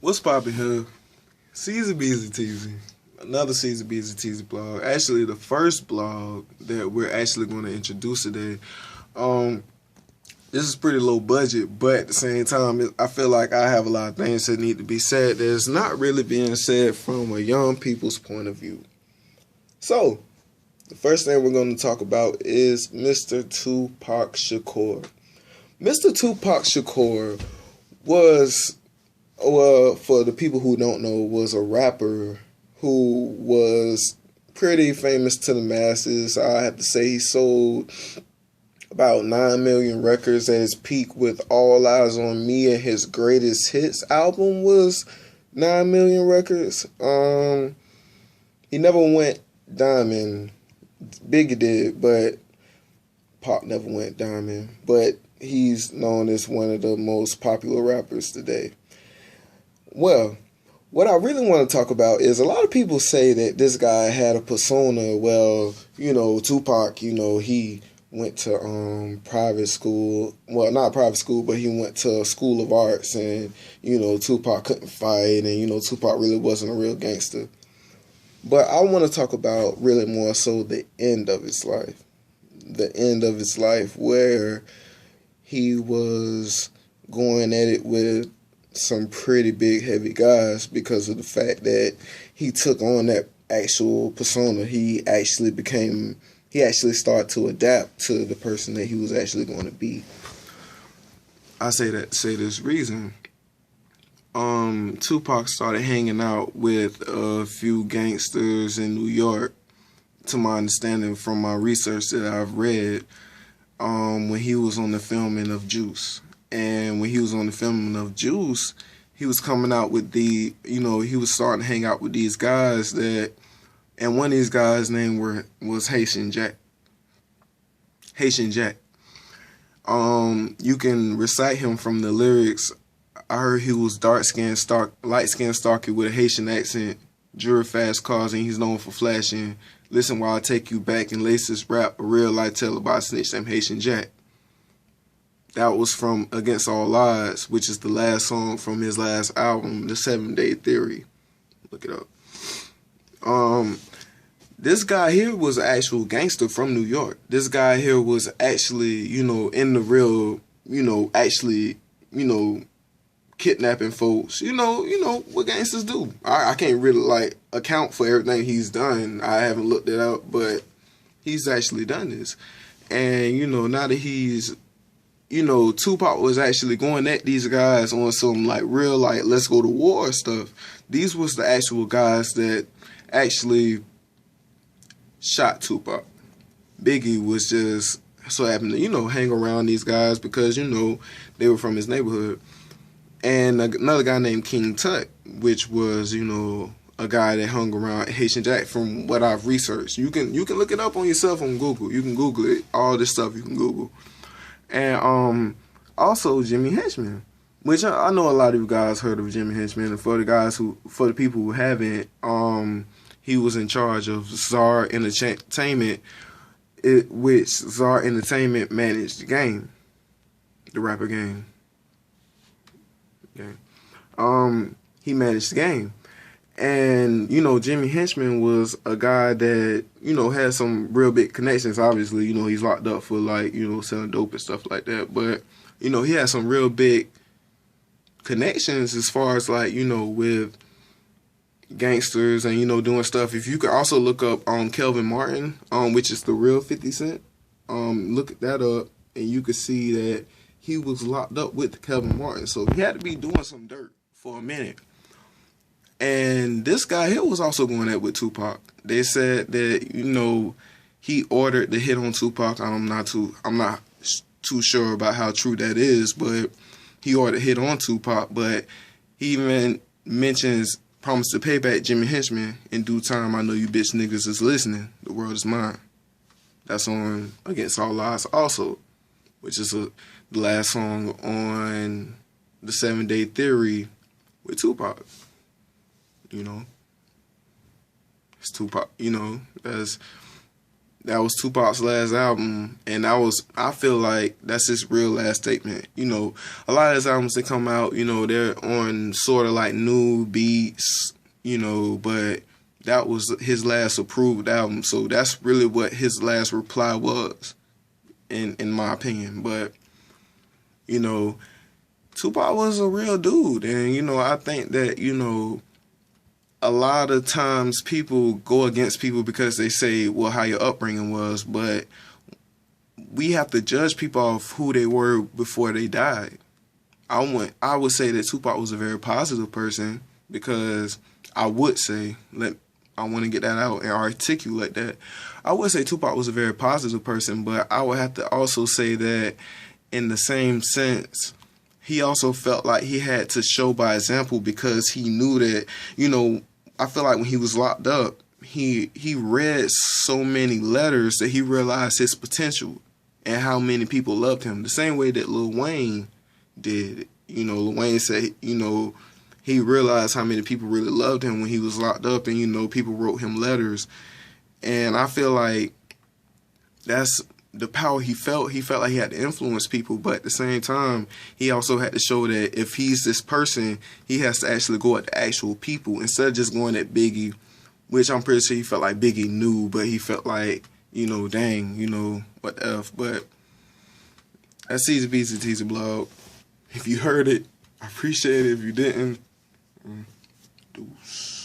What's poppin' here? Caesar Beezy Teasy. Another Caesar Beezy Teasy blog. Actually, the first blog that we're actually going to introduce today. This is pretty low budget, but at the same time, I feel like I have a lot of things that need to be said that's not really being said from a young people's point of view. So, the first thing we're going to talk about is Mr. Tupac Shakur. Mr. Tupac Shakur was, well, for the people who don't know, was a rapper who was pretty famous to the masses. I have to say he sold about 9 million records at his peak with All Eyes on Me, and his greatest hits album was 9 million records. He never went diamond. Biggie did, but Pop never went diamond. But he's known as one of the most popular rappers today. Well, what I really want to talk about is a lot of people say that this guy had a persona. Well, Tupac, he went to private school. Well, not private school, but he went to a school of arts, and, Tupac couldn't fight, and, Tupac really wasn't a real gangster. But I want to talk about really more so the end of his life. The end of his life where he was going at it with some pretty big, heavy guys because of the fact that he took on that actual persona. He actually started to adapt to the person that he was actually going to be. I say this reason. Tupac started hanging out with a few gangsters in New York, to my understanding from my research that I've read, when he was on the filming of Juice. And when he was on the filming of Juice, he was coming out with he was starting to hang out with these guys and one of these guys' name was Haitian Jack. Haitian Jack. You can recite him from the lyrics. I heard he was light-skinned, stocky with a Haitian accent, drew fast cars, and he's known for flashing. Listen while I take you back and lace this rap, a real life tale about a snitch named Haitian Jack. That was from Against All Odds, which is the last song from his last album, The 7 Day Theory. Look it up. This guy here was an actual gangster from New York. This guy here was actually, in the real, actually, kidnapping folks. What gangsters do. I can't really, account for everything he's done. I haven't looked it up, but he's actually done this. And, now that he's, Tupac was actually going at these guys on some, real, let's go to war stuff. These was the actual guys that actually shot Tupac. Biggie was just so happened to, hang around these guys because, they were from his neighborhood. And another guy named King Tut, which was, a guy that hung around Haitian Jack, from what I've researched. You can look it up on yourself on Google. You can Google it. All this stuff you can Google. And also Jimmy Henchman, which I know a lot of you guys heard of Jimmy Henchman. And for the people who haven't, he was in charge of Czar Entertainment, which Czar Entertainment managed the game, the rapper game. Okay. He managed the game. And, Jimmy Henchman was a guy that, had some real big connections. Obviously, he's locked up for, selling dope and stuff like that. But, he had some real big connections as far as, with gangsters and, doing stuff. If you could also look up Kelvin Martin, which is the real 50 Cent, look that up, and you could see that he was locked up with Kelvin Martin. So he had to be doing some dirt for a minute. And this guy here was also going at with Tupac. They said that, he ordered the hit on Tupac. I'm not too sure about how true that is, but he ordered a hit on Tupac. But he even mentions promise to pay back Jimmy Henchman in due time. I know you bitch niggas is listening. The world is mine. That's on Against All Odds also, which is the last song on the 7 Day Theory with Tupac. It's Tupac, That was Tupac's last album, and I feel like that's his real last statement. You know, a lot of his albums that come out, you know, they're on sort of like new beats, you know, but that was his last approved album, so that's really what his last reply was, in my opinion. But, you know, Tupac was a real dude, and, you know, I think that, you know, a lot of times people go against people because they say, well, how your upbringing was, but we have to judge people off who they were before they died. I would say that Tupac was a very positive person, because I would say, I want to get that out and articulate that. I would say Tupac was a very positive person, but I would have to also say that in the same sense, he also felt like he had to show by example, because he knew that, you know, I feel like when he was locked up, he read so many letters that he realized his potential and how many people loved him. The same way that Lil Wayne did. You know, Lil Wayne said, you know, he realized how many people really loved him when he was locked up, and, you know, people wrote him letters. And I feel like that's the power he felt. He felt like he had to influence people, but at the same time, he also had to show that if he's this person, he has to actually go at the actual people instead of just going at Biggie, which I'm pretty sure he felt like Biggie knew, but he felt like, you know, dang, you know, what the F. But that's Caesar Beats and Teaser Blog. If you heard it, I appreciate it. If you didn't, deuce.